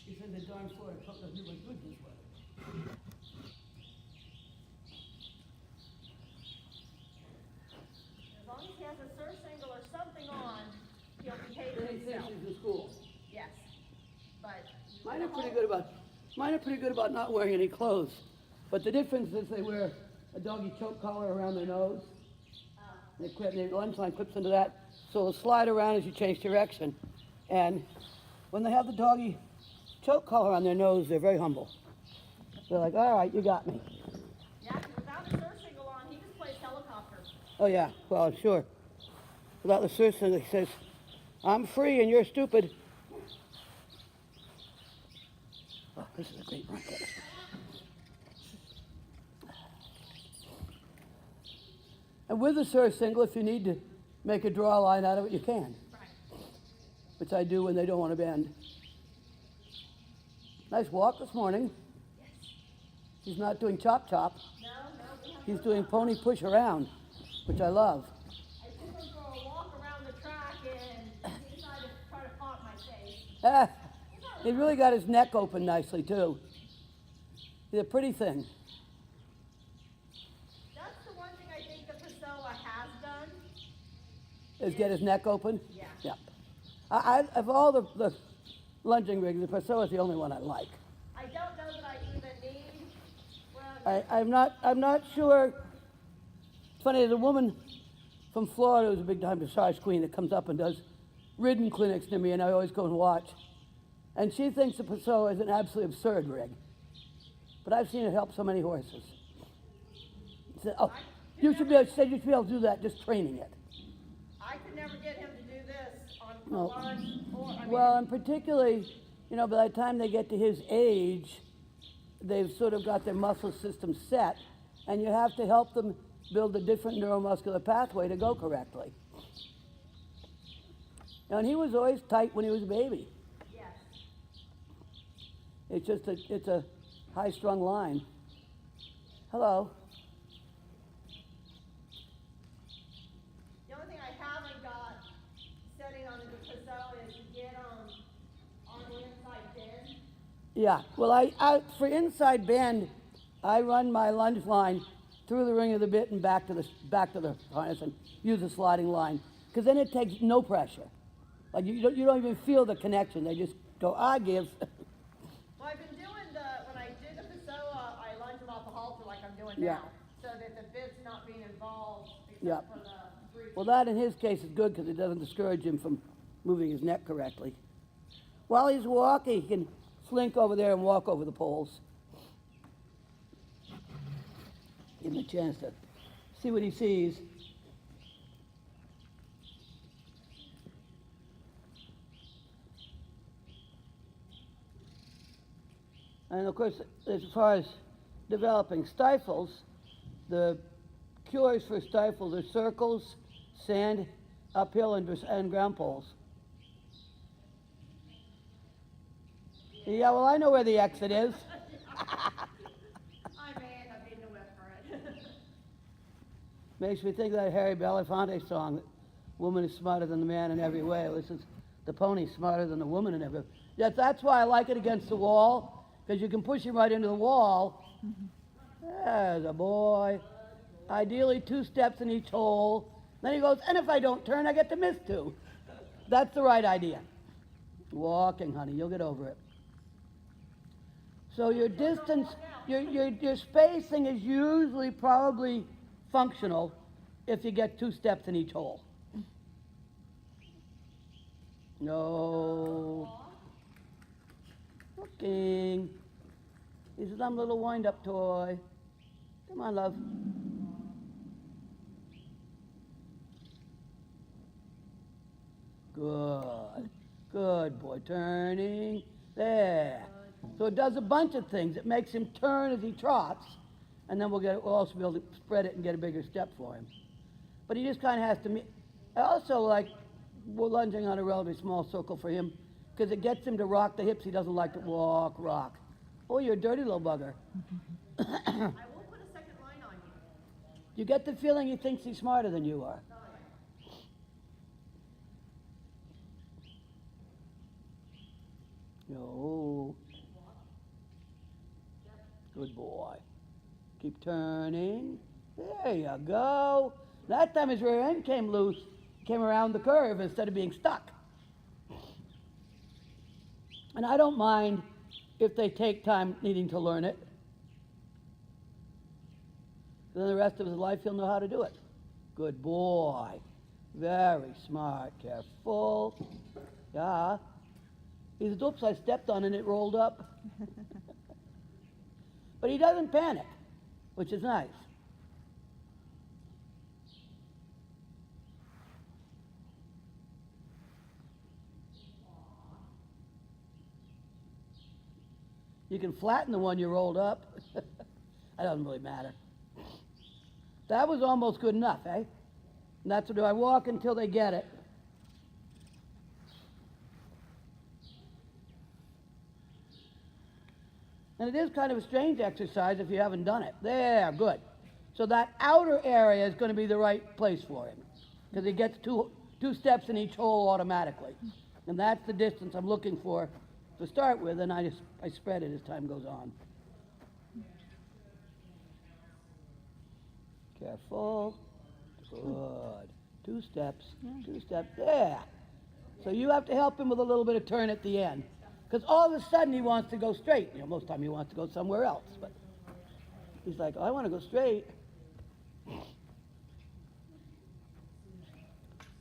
He said the darn Florida Cup doesn't do much good this weather. As long as he has a surf single or something on, he'll behave Then he thinks himself. he's in school. Yes. But Mine are pretty good about not wearing any clothes. But the difference is they wear a doggy choke collar around their nose. Their lunge line clips into that, so it'll slide around as you change direction. And when they have the doggy choke collar on their nose, they're very humble. They're like, all right, you got me. yeah, without a surf single on, he just plays helicopter. Oh yeah, well, sure. Without the surf single, he says, I'm free and you're stupid. Oh, this is a great blanket. And with the surf single, if you need to make a draw line out of it, you can. Right. Which I do when they don't want to bend. Nice walk this morning. Yes. He's not doing chop chop. No, we have He's no doing problem. pony push around, which I love. I took him for a walk around the track and he decided to try to pop my face. Ah, he really got his neck open nicely too. He's a pretty thing. That's the one thing I think the Pessoa has done. Is get his neck open? Yeah. Yep. Of all the lunging rigs, the Pessoa is the only one I like. I don't know that I even need. Well, I'm not sure. It's funny, there's a woman from Florida who's a big time dressage queen that comes up and does ridden clinics near me, and I always go and watch. And she thinks the Pessoa is an absolutely absurd rig. But I've seen it help so many horses. She said, oh, you should be able to do that just training it. I could never get him to do this on No. lunge or. I mean, Well, and particularly, you know, by the time they get to his age, they've sort of got their muscle system set, and you have to help them build a different neuromuscular pathway to go correctly. And he was always tight when he was a baby. yes. It's a high-strung line. Hello. The only thing I haven't got setting on the Pessoa is to get on the inside bend. Yeah. Well, for inside bend, I run my lunge line through the ring of the bit and back to the harness and use a sliding line, because then it takes no pressure. Like you don't even feel the connection. They just go, I give. Well, I've been doing when I do the Pessoa, I lunge him off the halter like I'm doing Yeah. now, so that the bit's not being involved except Yeah. for the brief. Well, that in his case is good because it doesn't discourage him from moving his neck correctly. While he's walking, he can slink over there and walk over the poles. Give him a chance to see what he sees. And of course, as far as developing stifles, the cures for stifles are circles, sand, uphill, and ground poles. Yeah, well, I know where the exit is. I may end up being the whip for it. Makes me think of that Harry Belafonte song, "Woman is smarter than the man in every way." This is the pony smarter than the woman in every way. That's why I like it against the wall, because you can push him right into the wall. There's a boy. Ideally 2 steps in each hole. Then he goes, and if I don't turn, I get to miss 2. That's the right idea. Walking, honey, you'll get over it. So your distance, your spacing is usually probably functional if you get 2 steps in each hole. No. Looking. He's a dumb little wind-up toy. Come on, love. Good. Good boy. Turning. There. So it does a bunch of things. It makes him turn as he trots, and then we'll also be able to spread it and get a bigger step for him. But he just kind of has to meet. I also like lunging on a relatively small circle for him, because it gets him to rock the hips. He doesn't like to rock. Oh, you're a dirty little bugger. I will put a second line on you. You get the feeling he thinks he's smarter than you are. No. Good boy. Keep turning. There you go. That time his rear end came loose, came around the curve instead of being stuck. And I don't mind if they take time needing to learn it. Then the rest of his life he'll know how to do it. Good boy. Very smart. Careful. Yeah. He says, oops, I stepped on it and it rolled up. But he doesn't panic, which is nice. You can flatten the one you rolled up. That doesn't really matter. That was almost good enough, eh? And that's what do I walk until they get it. And it is kind of a strange exercise if you haven't done it. There, good. So that outer area is going to be the right place for him because he gets two steps in each hole automatically. And that's the distance I'm looking for to start with, and I spread it as time goes on. Careful. Good. 2 steps. 2 steps. There. So you have to help him with a little bit of turn at the end. Because all of a sudden he wants to go straight. You know, most of the time he wants to go somewhere else. But he's like, oh, I want to go straight.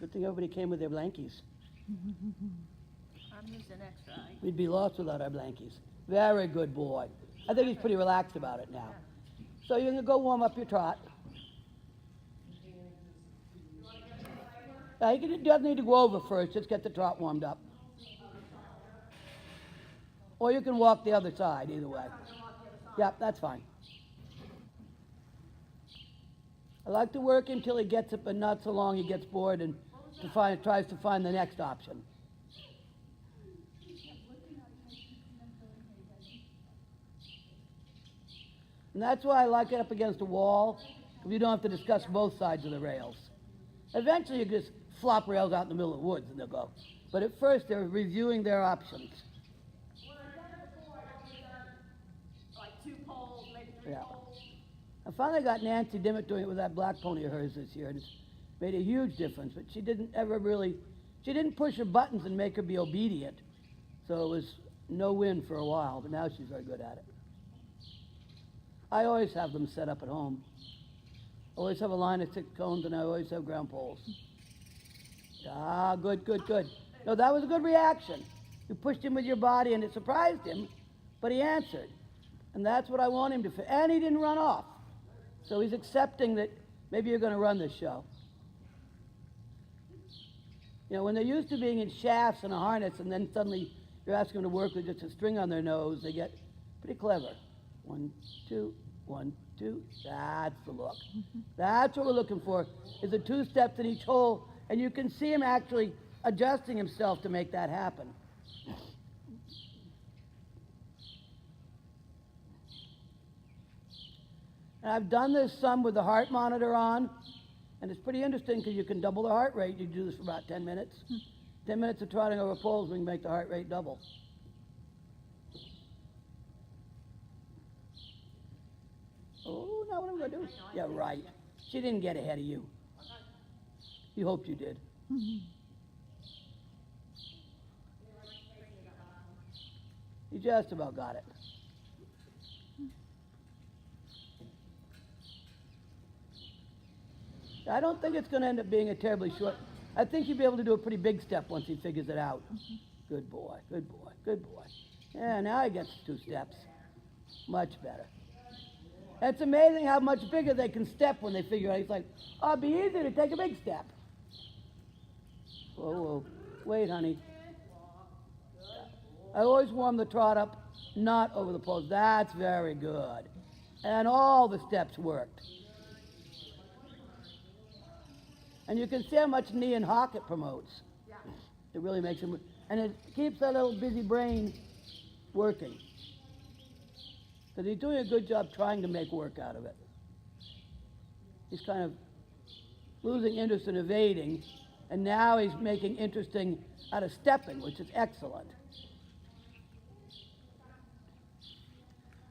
Good thing everybody came with their blankies. I'm using extra. We'd be lost without our blankies. Very good boy. I think he's pretty relaxed about it now. So you're going to go warm up your trot. He doesn't need to go over first. Just get the trot warmed up. Or you can walk the other side, either way. Yep, that's fine. I like to work until he gets it, but not so long he gets bored and tries to find the next option. And that's why I like it up against a wall, because you don't have to discuss both sides of the rails. Eventually you just flop rails out in the middle of the woods and they'll go. But at first they're reviewing their options. When I've done it before, I've only done like 2 poles, maybe 3 poles. I finally got Nancy Dimmitt doing it with that black pony of hers this year, and it's made a huge difference. But she didn't push her buttons and make her be obedient. So it was no win for a while, but now she's very good at it. I always have them set up at home. I always have a line of 6 cones, and I always have ground poles. Ah, good, good, good. No, that was a good reaction. You pushed him with your body, and it surprised him, but he answered. And that's what I want him to feel. And he didn't run off. So he's accepting that maybe you're going to run this show. You know, when they're used to being in shafts and a harness, and then suddenly you're asking them to work with just a string on their nose, they get pretty clever. 1, 2, 1, 2. That's the look. That's what we're looking for, is the 2 steps in each hole. And you can see him actually adjusting himself to make that happen. And I've done this some with the heart monitor on, and it's pretty interesting because you can double the heart rate. You do this for about 10 minutes. 10 minutes of trotting over poles, we can make the heart rate double. Oh, now what am I going to do? Yeah, right. She didn't get ahead of you. You hoped you did. You just about got it. I don't think it's going to end up being a terribly short. I think you'll be able to do a pretty big step once he figures it out. Good boy, good boy, good boy. Yeah, now he gets 2 steps. Much better. It's amazing how much bigger they can step when they figure out. It's like, oh, it'd be easier to take a big step. Whoa, whoa. Wait, honey. I always warm the trot up, not over the poles. That's very good. And all the steps worked. And you can see how much knee and hock it promotes. It really makes him, and it keeps that little busy brain working. Because he's doing a good job trying to make work out of it. He's kind of losing interest in evading, and now he's making interesting out of stepping, which is excellent.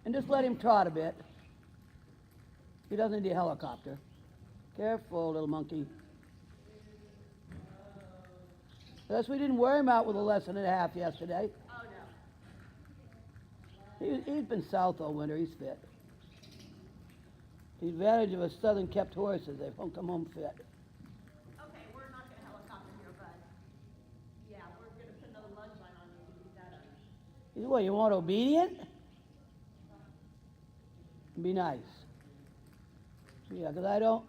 And just let him trot a bit. He doesn't need a helicopter. Careful, little monkey. Thus, we didn't wear him out with a lesson and a half yesterday. Oh, no. He's been south all winter. He's fit. The advantage of a southern kept horse is they won't come home fit. Okay, we're not gonna helicopter here, bud. Yeah, we're gonna put another lunge line on you to beat that up. What, you want obedient? Be nice. Yeah, because I don't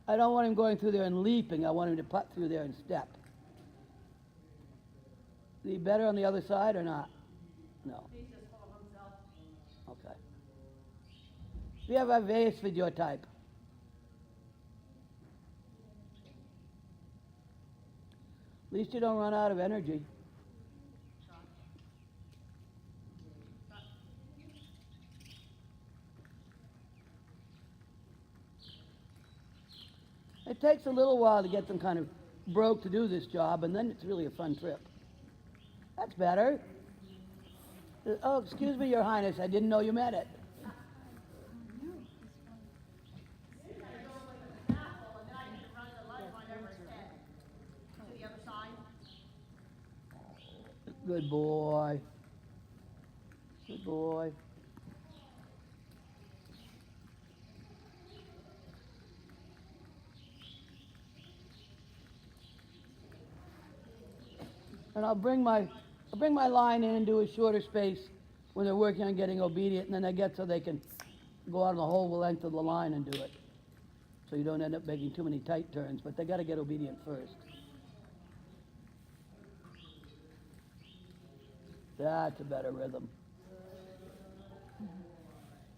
want him going through there and leaping. I want him to putt through there and step. Is he better on the other side or not? No. He's just full of himself. Okay. We have a vase with your type. At least you don't run out of energy. It takes a little while to get them kind of broke to do this job, and then it's really a fun trip. That's better. Oh, excuse me, Your Highness, I didn't know you meant it. Good boy. Good boy. And I'll bring my line in and do a shorter space when they're working on getting obedient, and then they get so they can go out on the whole length of the line and do it. So you don't end up making too many tight turns, but they got to get obedient first. That's a better rhythm.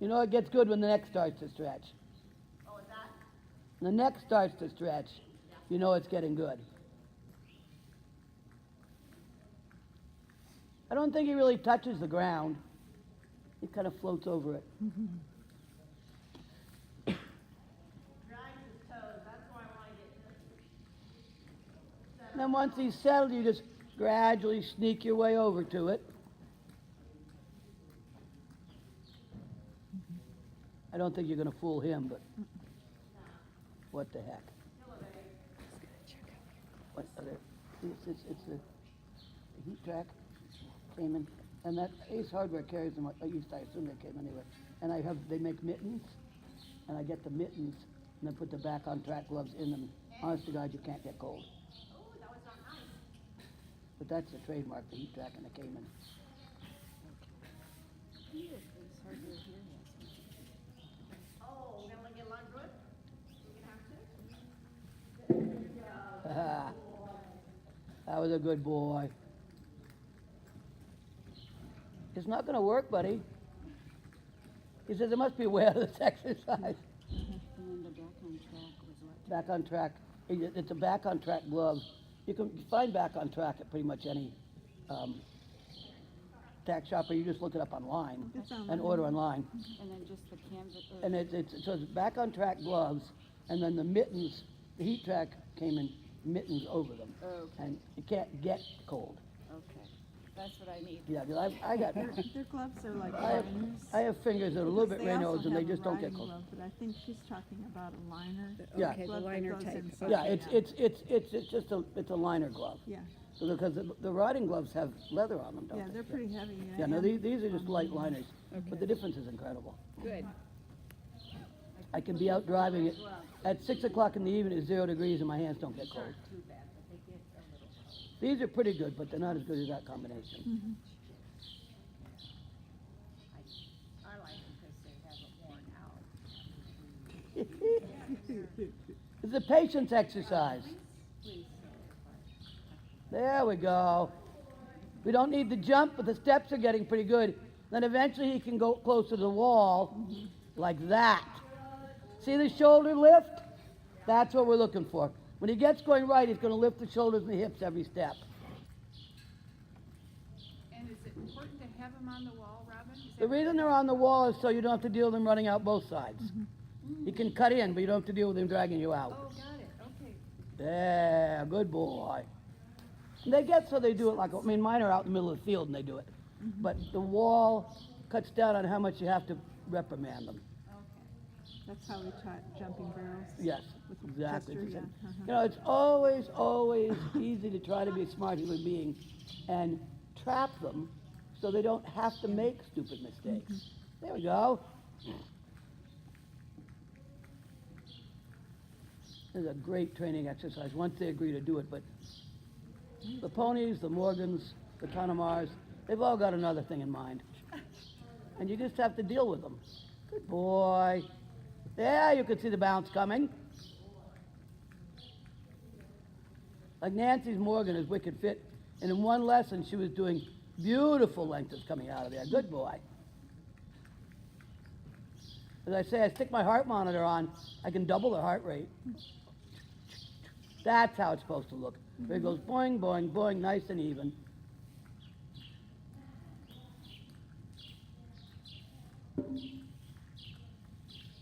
You know, it gets good when the neck starts to stretch. Oh, is that? The neck starts to stretch, you know it's getting good. I don't think he really touches the ground. He kind of floats over it. Drags his toes, that's why I want to get And then once he's settled, you just gradually sneak your way over to it. I don't think you're going to fool him, but what the heck? What other? It's the heat track came in, and that Ace Hardware carries them. I assume they came anyway. And they make mittens, and I get the mittens and then put the back on track gloves in them. Honest to God, you can't get cold. Oh, that was not nice. But that's the trademark, the heat track and the Cayman. Oh, we're gonna get a lot good? We can have to? That was a good boy. It's not going to work, buddy. He says it must be way out of this exercise. And then the back on track was what? Back on track. It's a back on track glove. You can find back on track at pretty much any tack shop, or you just look it up online and order online. And then just the canvas. And so it's back on track gloves, and then the mittens, the heat track came in mittens over them. Okay. And you can't get cold. Okay, that's what I need. Yeah, 'cause I got, Their gloves are like I have fingers that are a little bit Because they Raynaud's also and they have a just don't get riding cold. glove, but I think she's talking about a liner. Yeah. Okay, the glove that liner goes type. inside. Yeah, it's just a liner glove. Yeah, Because the riding gloves have leather on them, don't yeah, they? they're pretty heavy. Yeah, no, these are just light liners, but Okay. the difference is incredible. Good. I can be out driving it at 6 o'clock in the evening at 0 degrees and my hands don't get cold. Too bad, but they get a little. These are pretty good, but they're not as good as that combination. I like them because they haven't worn out. It's a patience exercise. There we go. We don't need the jump, but the steps are getting pretty good. Then eventually he can go close to the wall like that. See the shoulder lift? That's what we're looking for. When he gets going right, he's going to lift the shoulders and the hips every step. And is it important to have them on the wall, Robin? Is The that- reason they're on the wall is so you don't have to deal with them running out both sides. You can cut in, but you don't have to deal with him dragging you out. Oh, got it, okay. Yeah, good boy. And they get so they do it like, I mean, mine are out in the middle of the field and they do it. But the wall cuts down on how much you have to reprimand them. That's how we taught jumping barrels. Yes, With exactly. Chester, She said, yeah, You know, it's always easy to try to be a smart human being and trap them so they don't have to make stupid mistakes. There we go. This is a great training exercise once they agree to do it, but the ponies, the Morgans, the Connemars, they've all got another thing in mind. And you just have to deal with them. Good boy. Yeah, you can see the bounce coming. Like Nancy's Morgan is wicked fit, and in one lesson she was doing beautiful lengths coming out of there. Good boy. As I say, I stick my heart monitor on, I can double the heart rate. That's how it's supposed to look. There it goes boing, boing, boing, nice and even.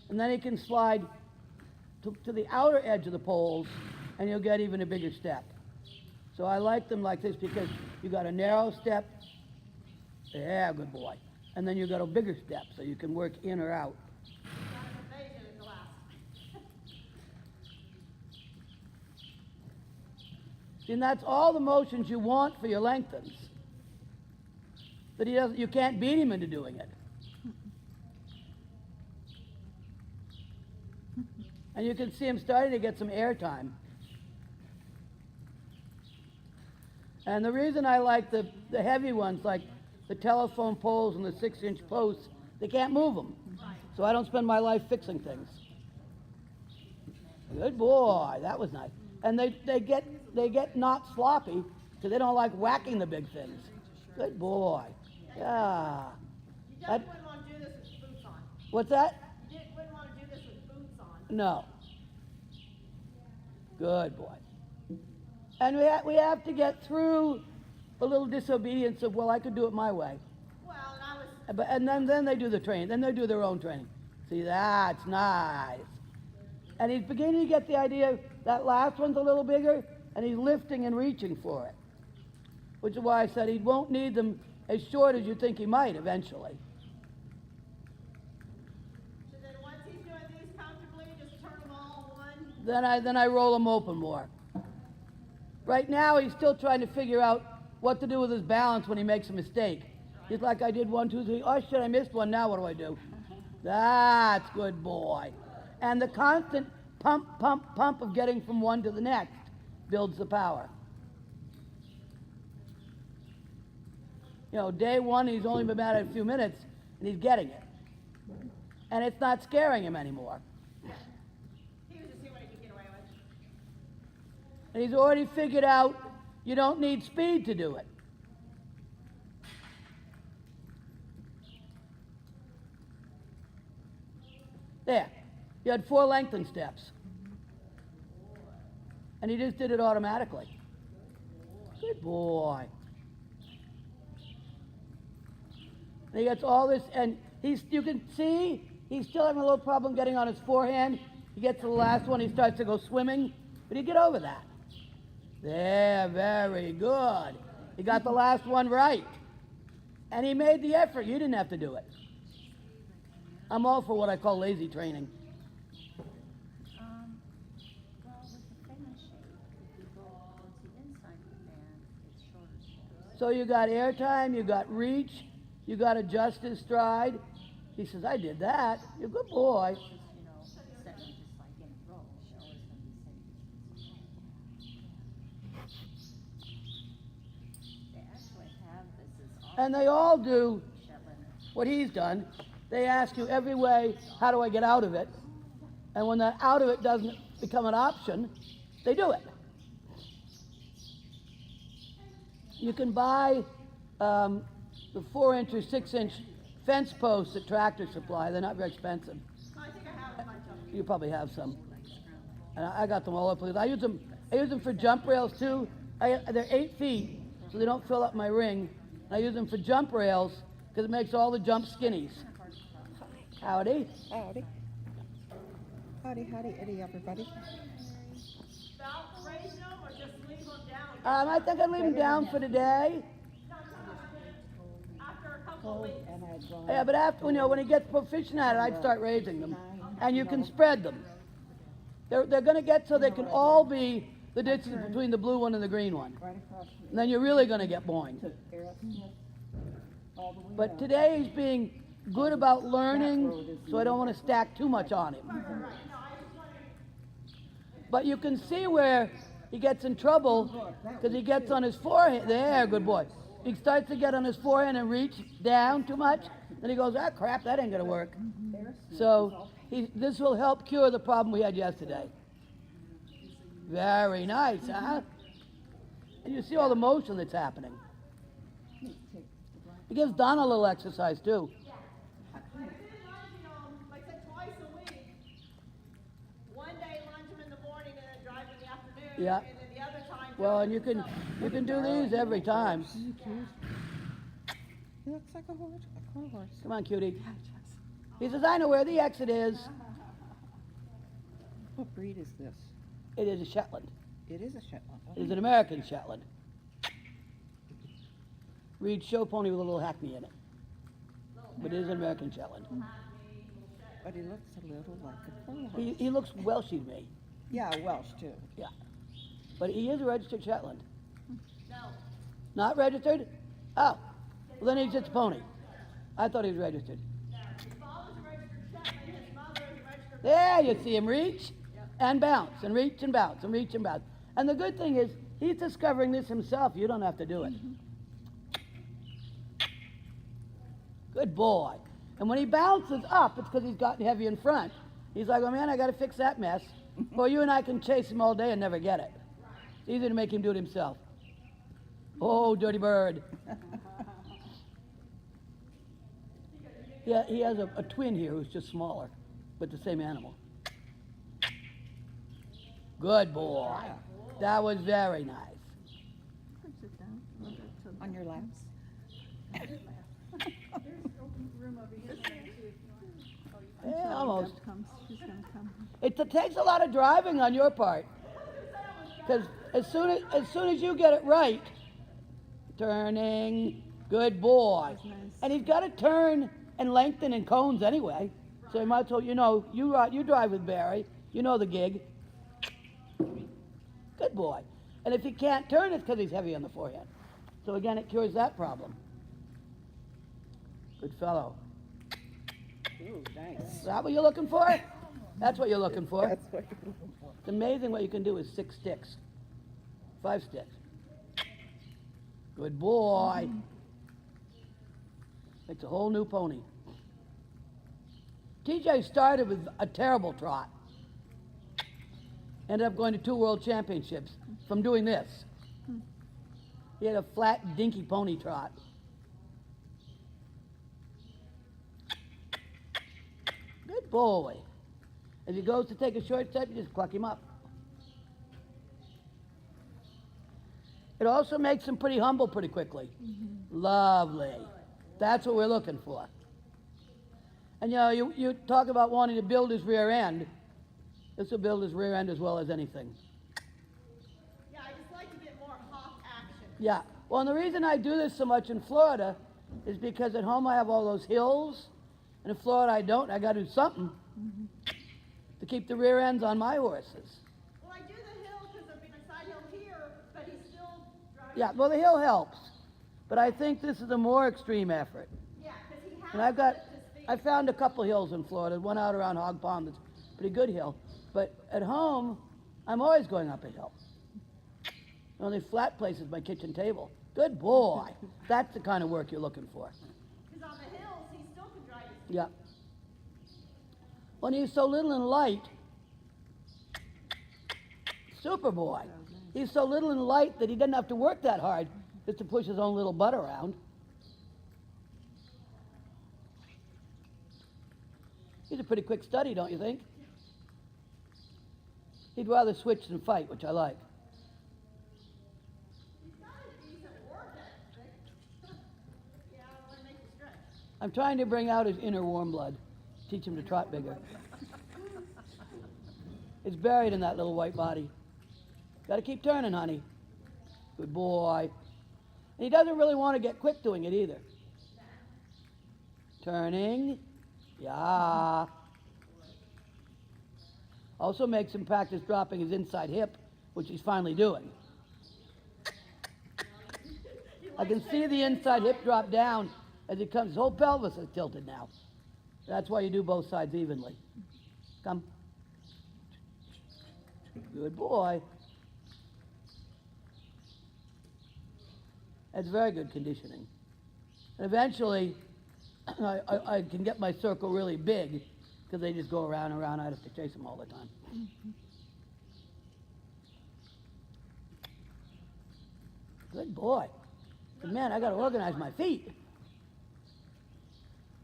And then he can slide to the outer edge of the poles, and you'll get even a bigger step. So I like them like this because you got a narrow step. Yeah, good boy. And then you got a bigger step, so you can work in or out. And that's all the motions you want for your lengthens. But you can't beat him into doing it. And you can see him starting to get some airtime. And the reason I like the heavy ones, like the telephone poles and the 6-inch posts, they can't move them. So I don't spend my life fixing things. Good boy, that was nice. And they get not sloppy because they don't like whacking the big things. Good boy. Yeah. You just wouldn't want to do this with boots on. What's that? You wouldn't want to do this with boots on. No. Good boy. And we have to get through a little disobedience of, well, I could do it my way. Well, and I was, And then they do the training. Then they do their own training. See, that's nice. And he's beginning to get the idea that last one's a little bigger, and he's lifting and reaching for it. Which is why I said he won't need them as short as you think he might eventually. so then once he's doing these comfortably, just turn them all one. Then I roll him open more. Right now, he's still trying to figure out what to do with his balance when he makes a mistake. He's like, I did 1, 2, 3. Oh, shit, I missed one. Now what do I do? That's good boy. And the constant pump, pump, pump of getting from one to the next builds the power. You know, day one, he's only been at it a few minutes, and he's getting it. And it's not scaring him anymore. He was just seeing what he could get away with. And he's already figured out you don't need speed to do it. There. You had 4 lengthened steps. And he just did it automatically. Good boy. And he gets all this, and you can see he's still having a little problem getting on his forehand. He gets to the last one, he starts to go swimming, but he get over that. There, very good. He got the last one right. And he made the effort. You didn't have to do it. I'm all for what I call lazy training. Well, with the fan shape, if you go once the inside of the fan, it's shorter steps. So you got airtime, you got reach, you got adjust his stride. He says, I did that. You're a good boy. Just, setting just like in a row, she's always going to be setting. They actually have this as And they all do Shetland. what he's done. They ask you every way, how do I get out of it? And when that out of it doesn't become an option, they do it. You can buy the 4-inch or 6-inch fence posts at Tractor Supply. They're not very expensive. I think I have a bunch of them. You probably have some. And I got them all over the place. I use them for jump rails too. They're 8 feet, so they don't fill up my ring. I use them for jump rails because it makes all the jumps skinnies. Howdy. Howdy. Howdy, howdy, Eddie, everybody. About raising them or just leave them down? I think I'd leave them down for today. After a couple cold and I'd go. Yeah, but after, when he gets proficient at it, I'd start raising them. And you can spread them. They're gonna get so they can all be the distance between the blue one and the green one. Right across from And then you're really gonna get boing. to Aerosmith, all the way But up. today he's being good about learning, so I don't want to stack too much on him. But you can see where he gets in trouble because he gets on his forehead. There, good boy. He starts to get on his forehead and reach down too much. Then he goes, ah, crap, that ain't going to work. So this will help cure the problem we had yesterday. Very nice, huh? And you see all the motion that's happening. It gives Donna a little exercise, too. I did lunch, like I said, twice a week. One day lunch him in the morning and then drive in the afternoon. Yeah. And then the other time. Well, and you can do these every time. He looks like a horse, a car horse. Come on, cutie. He says, I know where the exit is. What breed is this? It is a Shetland. It is a Shetland. It is an American Shetland. Reed show pony with a little hackney in it. But it is an American Shetland. But he looks a little like a car horse. He looks Welshy to me. Yeah, Welsh too. Yeah. But he is a registered Shetland. No. Not registered? Oh. Well, then he's just a pony. I thought he was registered. His father's a registered Shetland, his mother is a registered. There you see him reach and bounce and reach and bounce and reach and bounce. And the good thing is he's discovering this himself. You don't have to do it. Good boy. And when he bounces up, it's because he's gotten heavy in front. He's like, oh man, I got to fix that mess. Well, you and I can chase him all day and never get it. It's easy to make him do it himself. Oh, dirty bird. Yeah, he has a twin here who's just smaller, but the same animal. Good boy. That was very nice. Sit down. a little bit so On your laps. There's open room over here too if you want. Oh, you Yeah, until almost. Deb comes. She's gonna come. It takes a lot of driving on your part. Because as soon as you get it right, turning, good boy. That's nice. And he's got to turn and lengthen in cones anyway. So you might as well, you drive with Barry. You know the gig. Good boy. And if he can't turn, it's because he's heavy on the forehead. So again, it cures that problem. Good fellow. Ooh, nice. Is that what you're looking for? That's what you're looking for. That's what you're looking for. It's amazing what you can do with 6 sticks. 5 sticks. Good boy. Makes a whole new pony. TJ started with a terrible trot. Ended up going to 2 world championships from doing this. He had a flat, dinky pony trot. Good boy. As he goes to take a short step, you just cluck him up. It also makes him pretty humble pretty quickly. Lovely. That's what we're looking for. And you talk about wanting to build his rear end. This will build his rear end as well as anything. Yeah, I just like to get more hawk action. Yeah. Well, and the reason I do this so much in Florida is because at home I have all those hills, and in Florida I don't. I got to do something to keep the rear ends on my horses. Well, I do the hill because I'm being a side hill here, but he's still driving. Yeah. Well, the hill helps, but I think this is a more extreme effort. Yeah, because he has And I've to got, lift his feet. I found a couple hills in Florida. One out around Hog Pond that's a pretty good hill. But at home, I'm always going up a hill. The only flat place is my kitchen table. Good boy. That's the kind of work you're looking for. Because on the hills, he still can drive his feet. Yeah. When he's so little and light, super boy. He's so little and light that he doesn't have to work that hard just to push his own little butt around. He's a pretty quick study, don't you think? He'd rather switch than fight, which I like. He's got a decent work ethic. Yeah, well, it makes you stretch. I'm trying to bring out his inner warm blood, teach him to trot bigger. It's buried in that little white body. Got to keep turning, honey. Good boy. And he doesn't really want to get quick doing it either. Turning. Yeah. Also makes him practice dropping his inside hip, which he's finally doing. I can see the inside hip drop down as he comes. His whole pelvis is tilted now. That's why you do both sides evenly. Come. Good boy. That's very good conditioning. And eventually, I can get my circle really big because they just go around and around. I have to chase them all the time. Good boy. But man, I got to organize my feet.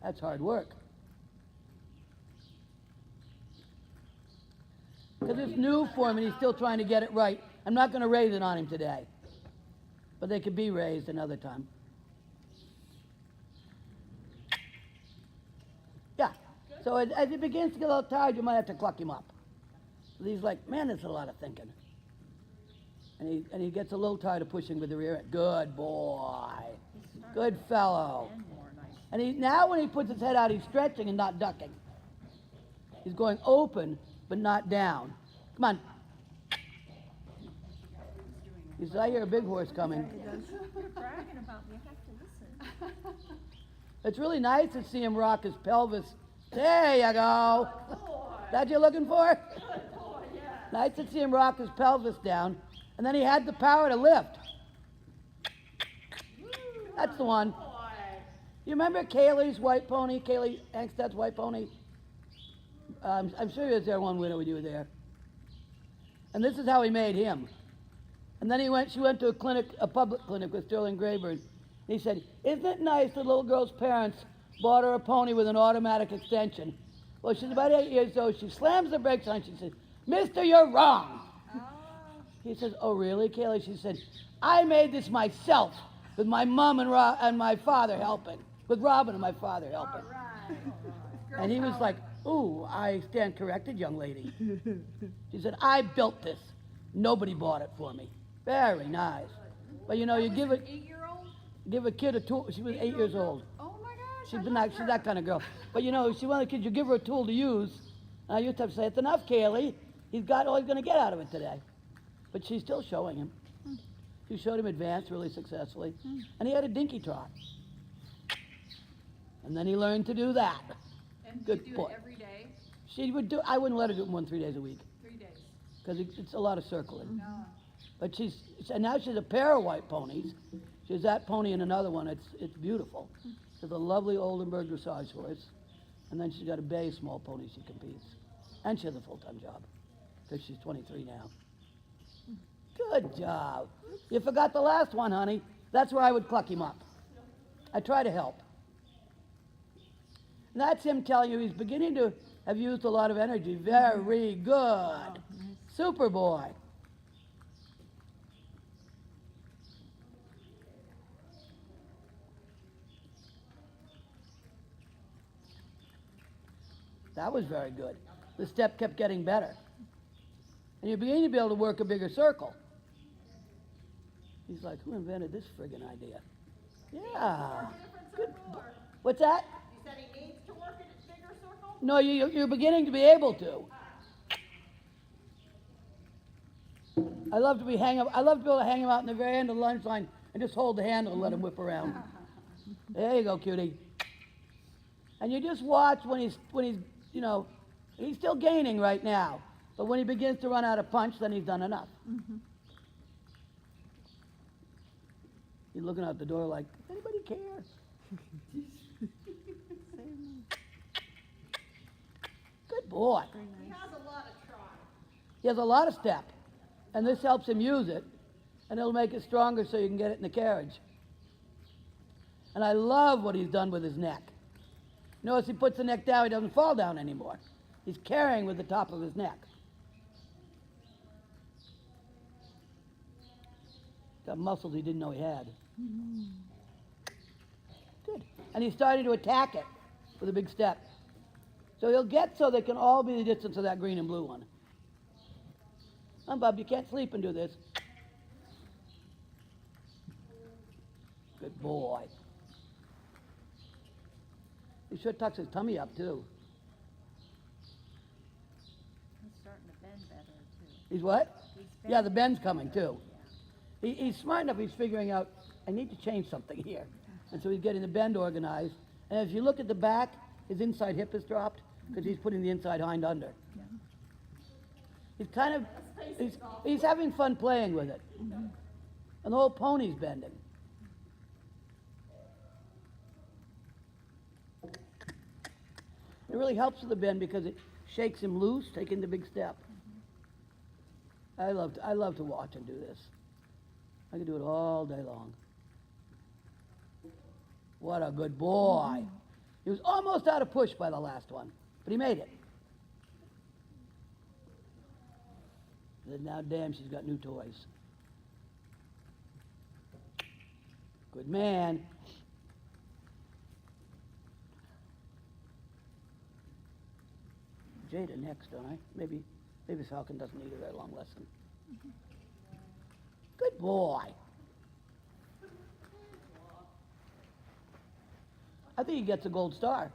That's hard work. Because it's new for him and he's still trying to get it right. I'm not going to raise it on him today. But they could be raised another time. Yeah. So as he begins to get a little tired, you might have to cluck him up. So he's like, man, there's a lot of thinking. And he gets a little tired of pushing with the rear end. Good boy. Good fellow. And now when he puts his head out, he's stretching and not ducking. He's going open, but not down. Come on. He said, I hear a big horse coming. You're bragging about me. I have to listen. It's really nice to see him rock his pelvis. There you go. That you're looking for? Nice to see him rock his pelvis down. And then he had the power to lift. That's the one. You remember Kaylee's white pony? Kaylee Angstad's white pony? I'm sure he was there one winter when you were there. And this is how he made him. And then she went to a public clinic with Sterling Grayburn. He said, isn't it nice the little girl's parents bought her a pony with an automatic extension? Well, she's about 8 years old. She slams the brakes on. She says, Mister, you're wrong. He says, oh, really, Kaylee? She said, I made this myself with my mom and my father helping, with Robin and my father helping. And he was like, ooh, I stand corrected, young lady. She said, I built this. Nobody bought it for me. Very nice. But you know, you give it. 8-year-old? Give a kid a tool. She was 8 years old. Oh my gosh. She's that kind of girl. But you know, she's one of the kids, you give her a tool to use. And I used to have to say, it's enough, Kaylee. He's got all he's going to get out of it today. But she's still showing him. She showed him advance really successfully. And he had a dinky trot. And then he learned to do that. And Good you do boy. it every day? I wouldn't let her do it more than 3 days a week. 3 days. Because it's a lot of circling. No. But and now she's a pair of white ponies. She's that pony and another one. It's beautiful. She's a lovely Oldenburg dressage horse. And then she's got a bay small pony she competes. And she has a full-time job. Because she's 23 now. Good job. You forgot the last one, honey. That's where I would cluck him up. I try to help. And that's him telling you he's beginning to have used a lot of energy. Very good. Super boy. That was very good. The step kept getting better. And you're beginning to be able to work a bigger circle. He's like, who invented this friggin' idea? Yeah. Good. What's that? You said he needs to work in a bigger circle? No, you're beginning to be able to. I love to be able to hang him out in the very end of the lunch line and just hold the handle and let him whip around. There you go, cutie. And you just watch when he's he's still gaining right now. But when he begins to run out of punch, then he's done enough. You're looking out the door like, does anybody care? Good boy. He has a lot of try. He has a lot of step. And this helps him use it. And it'll make it stronger so you can get it in the carriage. And I love what he's done with his neck. Notice he puts the neck down, he doesn't fall down anymore. He's carrying with the top of his neck. Got muscles he didn't know he had. Good. And he's starting to attack it with a big step. So he'll get so they can all be the distance of that green and blue one. Come, Bub, you can't sleep and do this. Good boy. He sure tucks his tummy up too. He's starting to bend better too. He's what? He's Yeah, the bending bend's coming too. Yeah. He's smart enough, he's figuring out, I need to change something here. And so he's getting the bend organized. And if you look at the back, his inside hip is dropped because he's putting the inside hind under. He's kind of, he's having fun playing with it. And the whole pony's bending. It really helps with the bend because it shakes him loose, taking the big step. I love to watch him do this. I could do it all day long. What a good boy. He was almost out of push by the last one, but he made it. And now, damn, she's got new toys. Good man. Jada next, don't I? Maybe Falcon doesn't need a very long lesson. Good boy. I think he gets a gold star.